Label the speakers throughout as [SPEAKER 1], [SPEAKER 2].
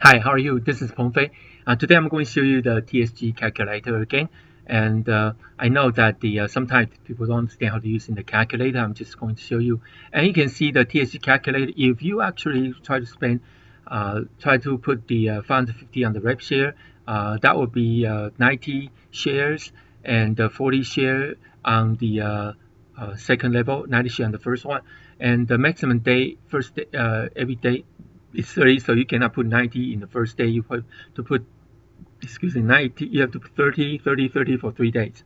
[SPEAKER 1] Hi, how are you? This is Pengfei. Today I'm going to show you the TSG calculator again. And I know that sometimes people don't understand how to use in the calculator. I'm just going to show you. And you can see the TSG calculator. If you actually try to put the 550 on the Revshare, that would be 90 shares and 40 share on the second level, 90 share on the first one. And the maximum day, every day it's 30, so you cannot put 90 in the first day. You have to put, 90. You have to put 30, 30, 30 for 3 days.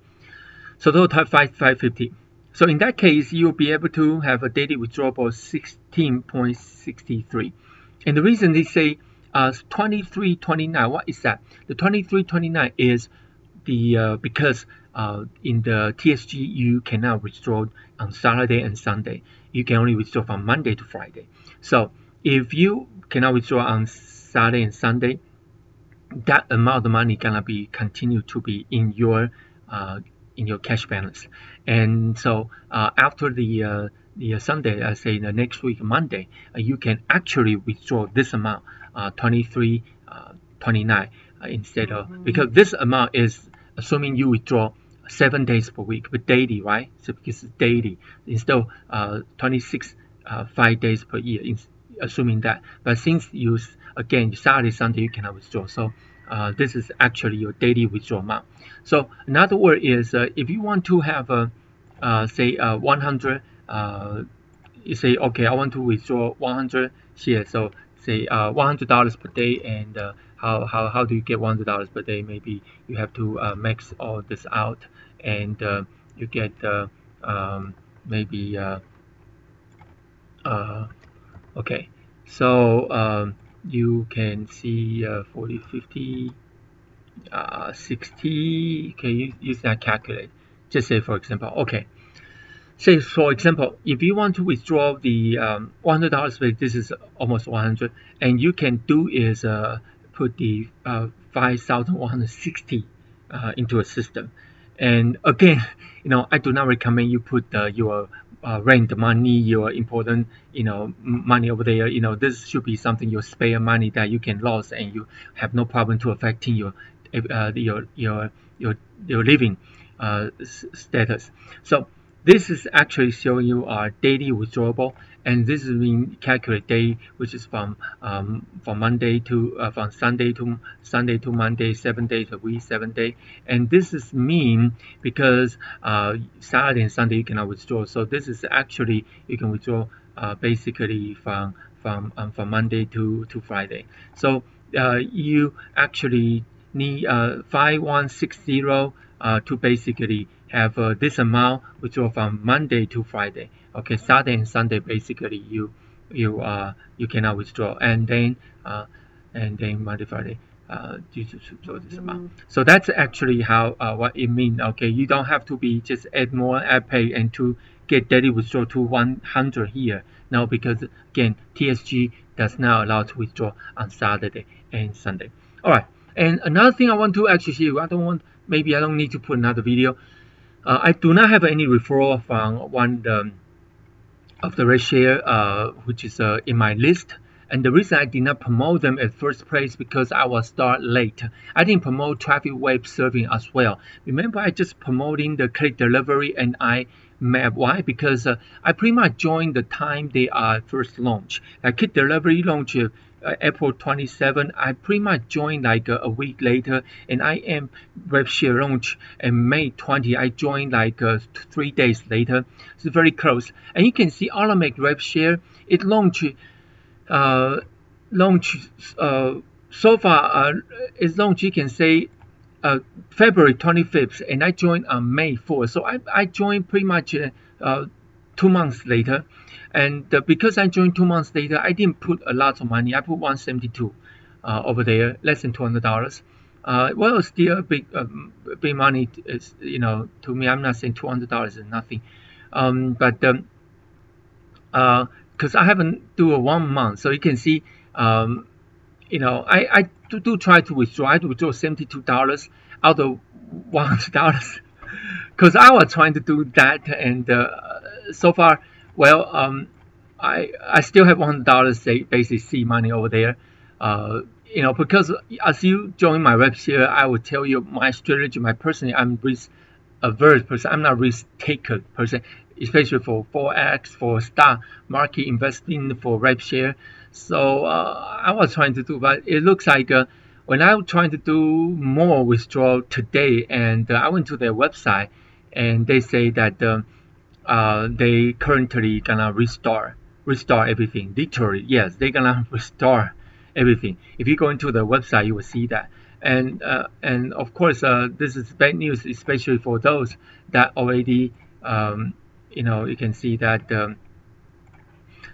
[SPEAKER 1] So total 550. So in that case, you'll be able to have a daily withdrawal of 16.63. And the reason they say 23.29, what is that? The 23.29 is the because in the TSG you cannot withdraw on Saturday and Sunday. You can only withdraw from Monday to Friday. So if you cannot withdraw on Saturday and Sunday, that amount of money gonna be continue to be in your cash balance. And so after the Sunday, I say the next week Monday, you can actually withdraw this amount, 23.29 instead of, because this amount is assuming you withdraw 7 days per week, but daily, right? So because it's daily instead of 26 5 days per year, assuming that. But since you again Saturday, Sunday you cannot withdraw, so this is actually your daily withdrawal amount. So another word is if you want to have say 100, you say okay, I want to withdraw 100 shares. So say $100 per day, and how do you get $100 per day? Maybe you have to max all this out, and you get maybe okay, so you can see 40, 50, 60. Okay, use that calculate. Just say for example, okay, say for example, if you want to withdraw the $100, this is almost 100, and you can do is put the 5,160 into a system. And again, I do not recommend you put your rent money, your important money over there. This should be something your spare money that you can lose, and you have no problem to affecting your living status. So this is actually showing you our daily withdrawable, and this is being calculate day, which is from Monday to from Sunday to Monday, 7 days a week, 7 days, and this is mean because Saturday and Sunday you cannot withdraw. So this is actually you can withdraw basically from Monday to Friday. So you actually need 5160 to basically have this amount withdraw from Monday to Friday. Okay, Saturday and Sunday basically you cannot withdraw, and then Monday, Friday you withdraw this amount. So that's actually how what it means. Okay, you don't have to be just add more add pay and to get daily withdrawal to 100 here. No, because again TSG does not allow to withdraw on Saturday and Sunday. All right, and another thing I want to actually show you, maybe I don't need to put another video. I do not have any referral from one of the Revshare which is in my list. And the reason I did not promote them at first place because I was start late. I didn't promote traffic web serving as well. Remember, I just promoting the click delivery and IMAP. Why? Because I pretty much joined the time they are first launch. Click delivery launch April 27. I pretty much joined like a week later, and I am Revshare launch and May 20. I joined like 3 days later. It's very close, and you can see automatic Revshare. It launched. So far it's launched, you can say February 25th, and I joined on May 4th. So I joined pretty much 2 months later, and because I joined 2 months later, I didn't put a lot of money. I put 172 over there, less than $200. Well, still big money. Is to me. I'm not saying $200 is nothing, but because I haven't do a 1 month, so you can see, I do try to withdraw. I withdraw $72 out of $100 because I was trying to do that, and so far, well, I still have $100 say basically seed money over there because as you join my Revshare, I will tell you my strategy, my personally, I'm risk averse person. I'm not risk taker person, especially for forex, for stock market investing, for Revshare. So I was trying to do, but it looks like when I was trying to do more withdrawal today, and I went to their website, and they say that they currently gonna restart everything. Literally, yes, they're gonna restore everything. If you go into the website, you will see that. And of course, this is bad news, especially for those that already, you can see that.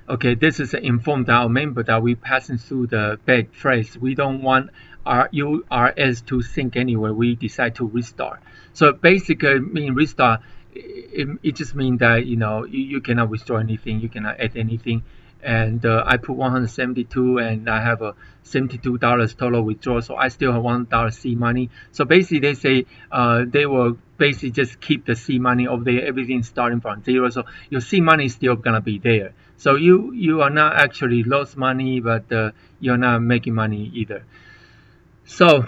[SPEAKER 1] Okay, this is informed our member that we passing through the bad phrase. We don't want our URS to sink anywhere. We decide to restart. So basically, mean restart. It just means that you cannot withdraw anything, you cannot add anything. And I put 172, and I have a $72 total withdrawal. So I still have $1 C money. So basically, they say they will basically just keep the C money over there. Everything starting from zero. So your C money is still gonna be there. So you are not actually lost money, but you're not making money either. So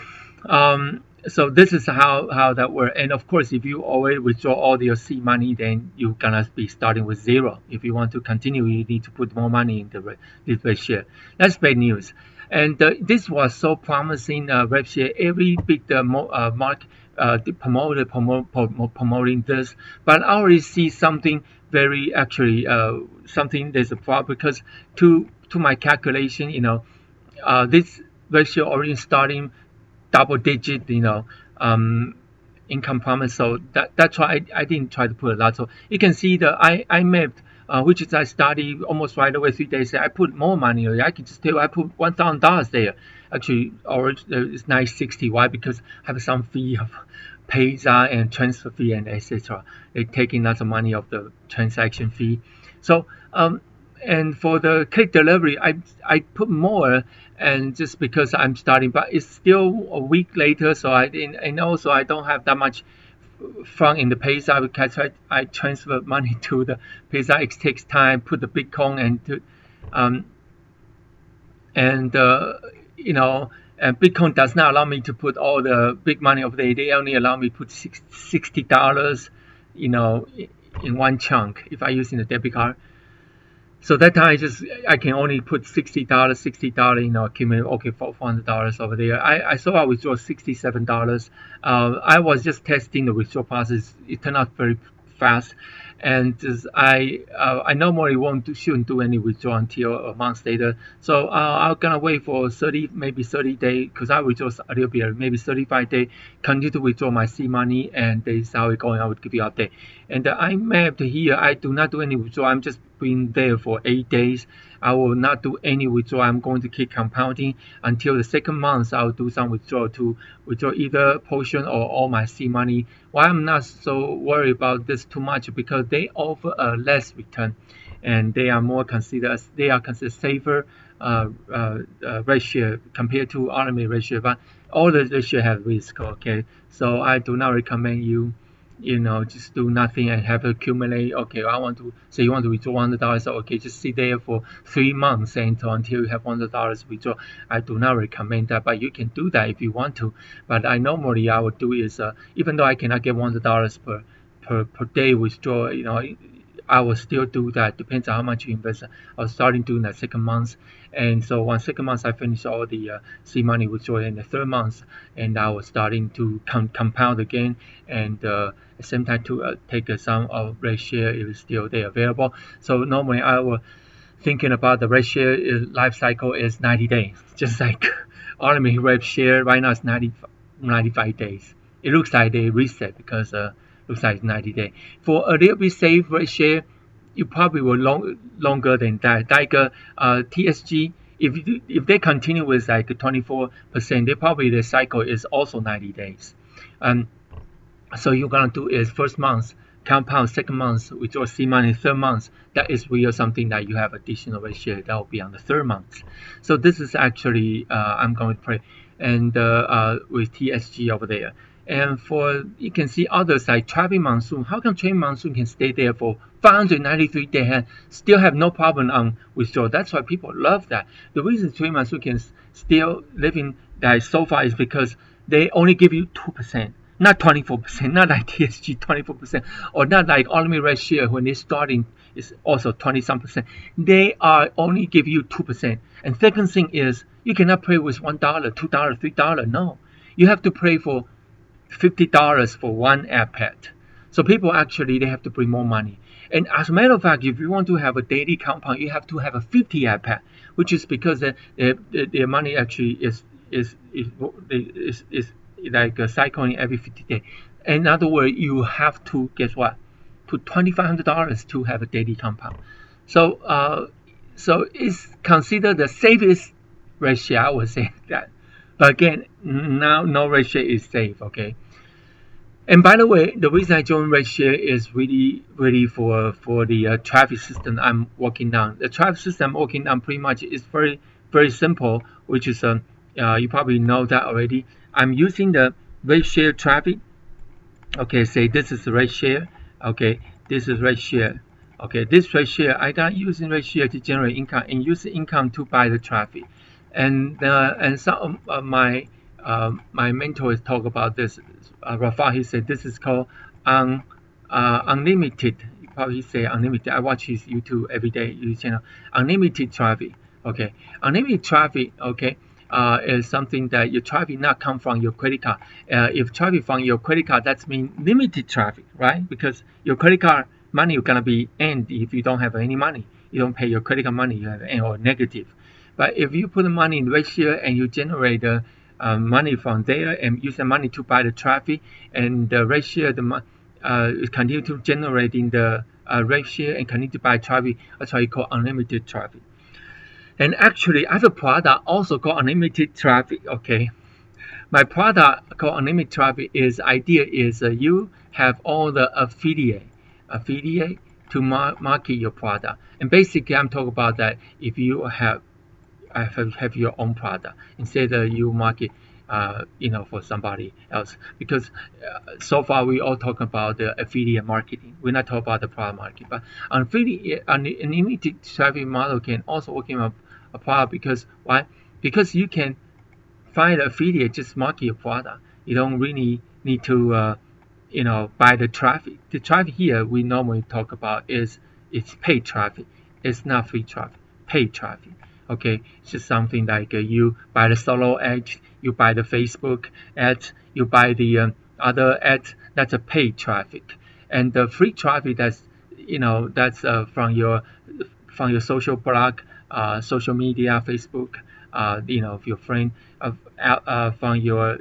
[SPEAKER 1] so this is how that works. And of course, if you already withdraw all your seed money, then you're gonna be starting with zero. If you want to continue, you need to put more money in this Revshare. That's bad news. And this was so promising. Revshare, every big mark promoting this, but I already see something very actually something there's a problem, because to my calculation, this Revshare already starting double digit, income promise. So that's why I didn't try to put a lot. So you can see the I mapped, which is I studied almost right away 3 days. I put more money. I can just tell I put $1,000 there. Actually, or it's 960. Why? Because I have some fee of PaySa and transfer fee and etc. They're taking lots of money of the transaction fee. So and for the click delivery, I put more, and just because I'm starting, but it's still a week later, so and also I don't have that much fund in the PaySa, because I transfer money to the PaySa. It takes time, put the Bitcoin and Bitcoin does not allow me to put all the big money over there. They only allow me to put $60, in one chunk if I using the debit card. So that time I can only put $60, accumulate okay $400 over there. I saw I withdraw $67. I was just testing the withdrawal process. It turned out very fast, and I normally shouldn't do any withdrawal until a month later. So I'm gonna wait for 30 days, because I withdraw a little bit, maybe 35 days, continue to withdraw my seed money, and this is how it's going. I would give you an update. And I mapped here. I do not do any withdrawal. I'm just been there for 8 days. I will not do any withdrawal. I'm going to keep compounding until the second month. I'll do some withdrawal to withdraw either portion or all my seed money. Why I'm not so worried about this too much, because they offer a less return, and they are considered safer Revshare compared to automated Revshare. But all the Revshare have risk. Okay, so I do not recommend you just do nothing and have accumulate. Okay, I want to say you want to withdraw $100. So okay, just sit there for 3 months until you have $100 withdraw. I do not recommend that, but you can do that if you want to. But I normally I would do is even though I cannot get $100 per day withdraw, I will still do that. Depends on how much you invest. I was starting doing that second month, and so on second month I finished all the seed money withdrawal. In the third month, and I was starting to compound again, and at the same time to take some of Revshare is still there available. So normally I was thinking about the Revshare life cycle is 90 days, just like automatic Revshare right now is 95 days. It looks like they reset because looks like 90 days. For a little bit safe Revshare, you probably will longer than that. Like TSG, if they continue with like 24%, they probably the cycle is also 90 days. So you're gonna do is first month compound, second month withdraw seed money, third month that is real something that you have additional Revshare that will be on the third month. So this is actually I'm going to play and with TSG over there. And for you can see others like traffic monsoon. How come traffic monsoon can stay there for 593 days and still have no problem on withdrawal? That's why people love that. The reason traffic monsoon can still live in that so far is because they only give you 2%, not 24%, not like TSG 24%, or not like Ultimate Revshare when they're starting is also 20 some percent. They are only give you 2%. And second thing is you cannot pay with $1, $2, $3. No, you have to pay for $50 for one iPad. So people actually they have to bring more money. And as a matter of fact, if you want to have a daily compound, you have to have a 50 iPad, which is because their money actually is like cycling every 50 days. In other words, you have to guess what? Put $2,500 to have a daily compound. So it's considered the safest ratio. I would say that. But again, now no ratio is safe. Okay. And by the way, the reason I joined Revshare is really for the traffic system I'm working on. The traffic system I'm working on pretty much is very simple, which is you probably know that already. I'm using the Revshare traffic. Okay, say this is Revshare. Okay, this is Revshare. Okay, this Revshare I got using Revshare to generate income and use the income to buy the traffic. And some of my mentors talk about this. Rafa, he said this is called unlimited. Probably say unlimited. I watch his YouTube every day. His channel unlimited traffic. Okay, unlimited traffic. Okay, is something that your traffic not come from your credit card. If traffic from your credit card, that's mean limited traffic, right? Because your credit card money is gonna be end if you don't have any money. You don't pay your credit card money, you have end or negative. But if you put the money in Revshare and you generate the money from there and use the money to buy the traffic, and the Revshare continue to generating the Revshare and continue to buy traffic, that's why you call unlimited traffic. And actually, I have a product also called unlimited traffic. Okay, my product called unlimited traffic is idea is you have all the affiliate to market your product. And basically, I'm talking about that if you have your own product instead of you market for somebody else, because so far we all talk about the affiliate marketing. We're not talking about the product marketing. But an unlimited traffic model can also work in a product. Because why? Because you can find an affiliate just market your product. You don't really need to buy the traffic. The traffic here we normally talk about it's paid traffic. It's not free traffic, paid traffic. Okay, it's just something like you buy the solo ads, you buy the Facebook ads, you buy the other ads. That's a paid traffic. And the free traffic, that's from your social blog, social media, Facebook, your friend, from your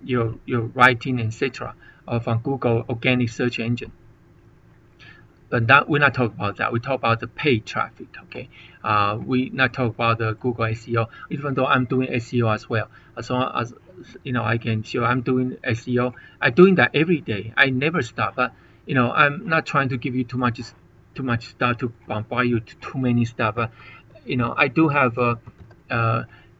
[SPEAKER 1] your writing, etc., or from Google organic search engine. But we're not talking about that. We talk about the paid traffic. Okay, we not talk about the Google SEO. Even though I'm doing SEO as well, as long as I can show I'm doing SEO. I'm doing that every day. I never stop. But I'm not trying to give you too much stuff to bombard you too many stuff. But I do have a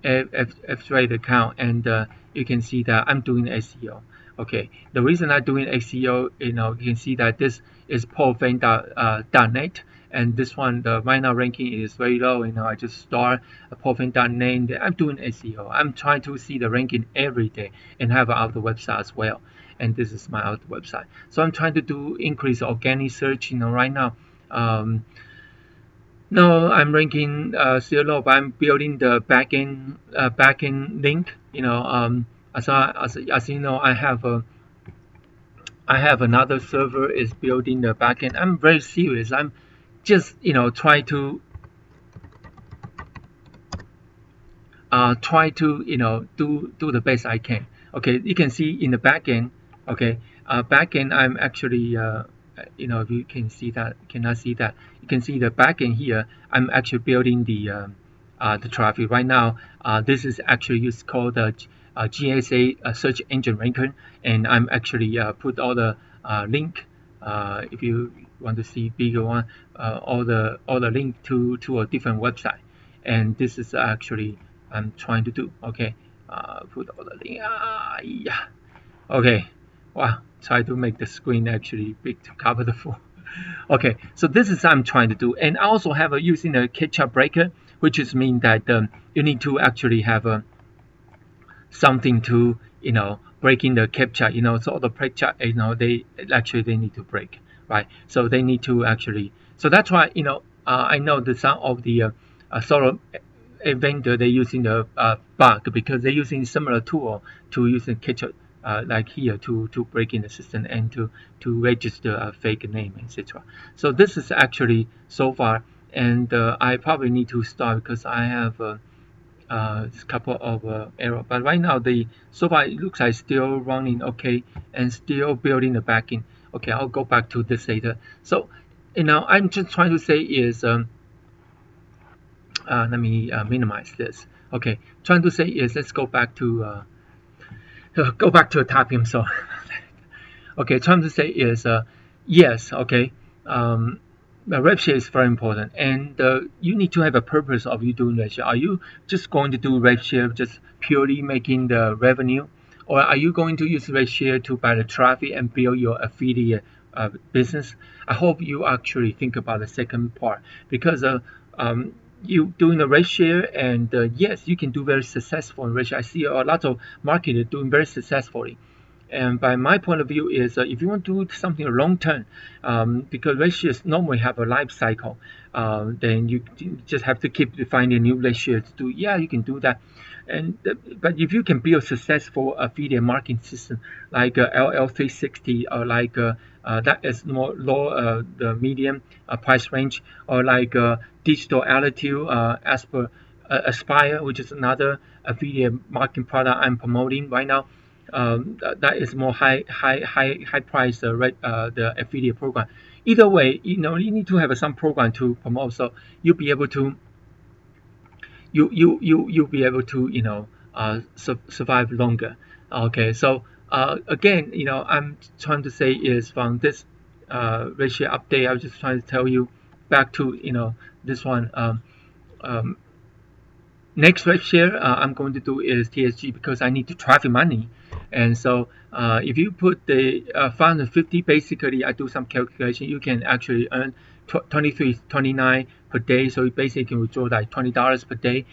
[SPEAKER 1] F-Trade account, and you can see that I'm doing SEO. Okay, the reason I'm doing SEO, you can see that this is paulfan.net, and this one, the right now ranking is very low. I just start paulfan.net. I'm doing SEO. I'm trying to see the ranking every day and have other website as well. And this is my other website. So I'm trying to increase organic search. Right now, no, I'm ranking still low, but I'm building the backend link. As you know, I have another server is building the backend. I'm very serious. I'm just try to do the best I can. Okay, you can see in the backend. Okay, backend I'm actually if you can see that, cannot see that, you can see the backend here. I'm actually building the traffic right now. This is actually called the GSA search engine ranker, and I'm actually put all the link. If you want to see bigger one, all the link to a different website, and this is actually I'm trying to do. Okay, put all the link. Yeah. Okay, wow, try to make the screen actually big to cover the full. Okay, so this is what I'm trying to do, and I also have a using a ketchup breaker, which is mean that you need to actually have a something to breaking the captcha, so the captcha, they need to break, right? So they need to actually, so that's why I know that some of the sort of a vendor they're using the bug because they're using similar tool to using captcha like here to break in the system and to register a fake name, etc. So this is actually so far, and I probably need to start because I have this couple of error. But right now, the so far it looks like still running okay and still building the backend. Okay, I'll go back to this later. So, I'm just trying to say is let me minimize this. Okay, trying to say is let's go back to the typing. So okay, trying to say is yes, okay. Um, Revshare is very important, and you need to have a purpose of you doing Revshare. Are you just going to do Revshare just purely making the revenue, or are you going to use Revshare to buy the traffic and build your affiliate business? I hope you actually think about the second part because you doing the Revshare, and yes, you can do very successful in Revshare. I see a lot of marketers doing very successfully. And by my point of view is if you want to do something long term, because ratios normally have a life cycle, then you just have to keep finding new ratios to do. Yeah, you can do that. And but if you can build a successful affiliate marketing system like LL360 or like that is more low the medium price range or like digital altitude Aspire, which is another affiliate marketing product I'm promoting right now. That is more high price the affiliate program. Either way, you need to have some program to promote, so you'll be able to you'll be able to survive longer. Okay, so again, I'm trying to say is from this ratio update, I was just trying to tell you back to this one. Um, Next Revshare I'm going to do is TSG because I need to traffic money. And so if you put the 550, basically I do some calculation, you can actually earn 23.29 per day. So you basically can withdraw like $20 per day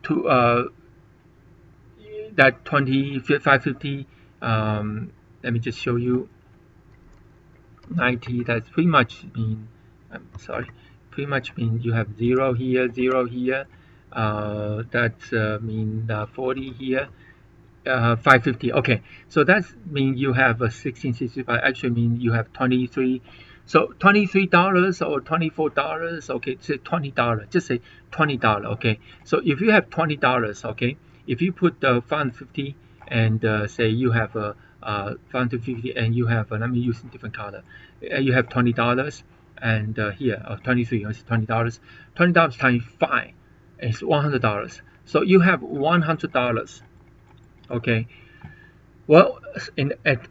[SPEAKER 1] to that 2550. Let me just show you 90. That's pretty much mean, I'm sorry, pretty much mean you have zero here. That's mean 40 here. 550. Okay, so that's mean you have a 1665. Actually, mean you have 23. So $23 or $24. Okay, say $20. Just say $20. Okay, so if you have $20, okay, if you put the 550 and say you have a 550 and you have let me use a different color. You have $20 and here 23 is $20. $20 times 5 is $100. So you have $100. Okay, well,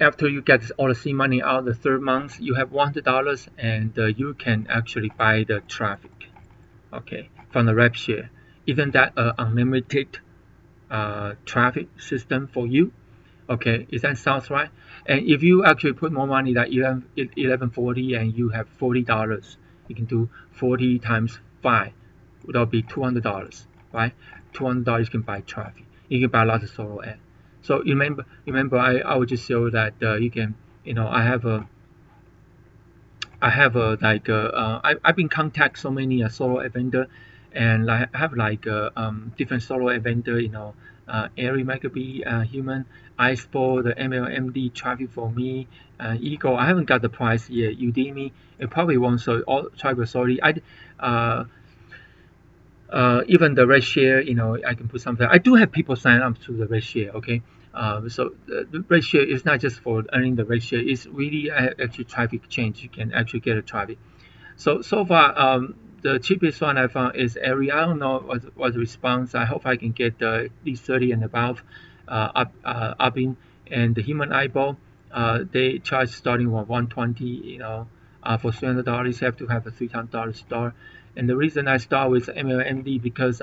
[SPEAKER 1] after you get all the seed money out the third month, you have $100 and you can actually buy the traffic, okay, from the Revshare. Isn't that an unlimited traffic system for you? Okay, is that sounds right? And if you actually put more money like 1140 and you have $40, you can do 40 times 5, that'll be $200, right? $200 you can buy traffic. You can buy a lot of solo ad. So remember, I would just show that you can, I have I've been contact so many solo ad vendor, and I have like different solo ad vendor, Airy Maccabee, Human, Iceball, the MLMD traffic for me, Eagle. I haven't got the price yet. Udemy, it probably won't. So all traffic sorry. Even the Revshare, I can put something. I do have people sign up to the Revshare, okay? So the Revshare is not just for earning the Revshare, it's really actually traffic change. You can actually get a traffic. So far, the cheapest one I found is Airy. I don't know what the response. I hope I can get at least 30 and above up in. And the Human Eyeball, they charge starting with 120, for $300, you have to have a $300 store. And the reason I start with MLMD because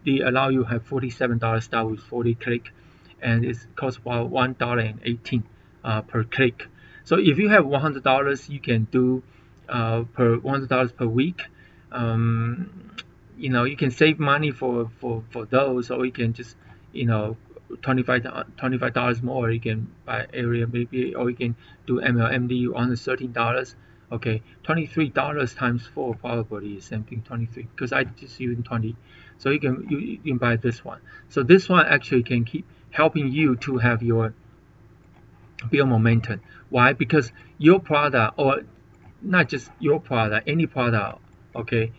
[SPEAKER 1] they allow you to have $47 start with 40 click, and it costs about $1.18 per click. So if you have $100, you can do per $100 per week. You can save money for those, or you can just, $25 more. You can buy area maybe, or you can do MLMD on $13. Okay, $23 times 4 probably is something 23, because I just using 20. So you can buy this one. So this one actually can keep helping you to have your build momentum. Why? Because your product, or not just your product, any product, okay,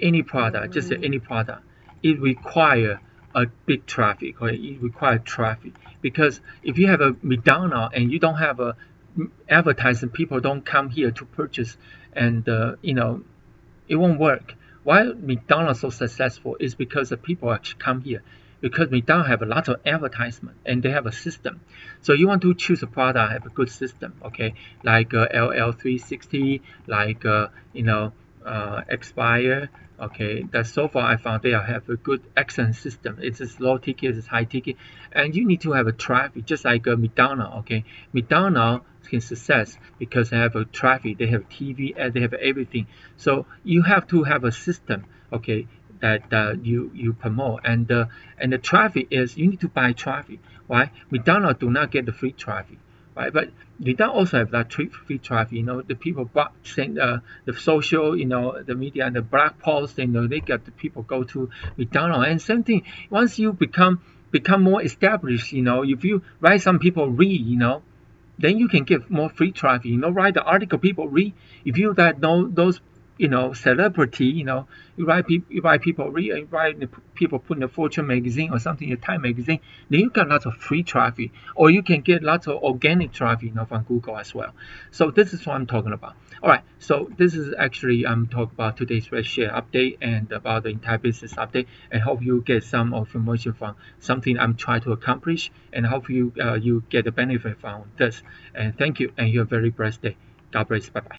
[SPEAKER 1] any product, just any product, it require a big traffic, or it requires traffic. Because if you have a McDonald's and you don't have a advertising, people don't come here to purchase, and it won't work. Why McDonald's so successful is because the people actually come here, because McDonald's have a lot of advertisement and they have a system. So you want to choose a product, have a good system, okay, like LL360, like Expire. Okay, that so far I found they have a good, excellent system. It's low ticket, it's high ticket, and you need to have a traffic, just like a McDonald's. Okay, McDonald's can success because they have a traffic, they have TV, and they have everything. So you have to have a system, okay, that you promote, and the traffic is, you need to buy traffic. Why? McDonald's do not get the free traffic, right? But they don't also have that free traffic. The people send the social, the media and the blog post. They get the people go to McDonald's. And same thing. Once you become more established, if you write, some people read, then you can get more free traffic. Write the article people read. If you that know those, celebrity, you write people read, you write people put in the Fortune magazine or something, a Time magazine, then you got lots of free traffic, or you can get lots of organic traffic, from Google as well. So this is what I'm talking about. All right, so this is actually I'm talking about today's Revshare update and about the entire business update, and hope you get some information from something I'm trying to accomplish, and hope you get the benefit from this. And thank you, and you have a very blessed day. God bless. Bye bye.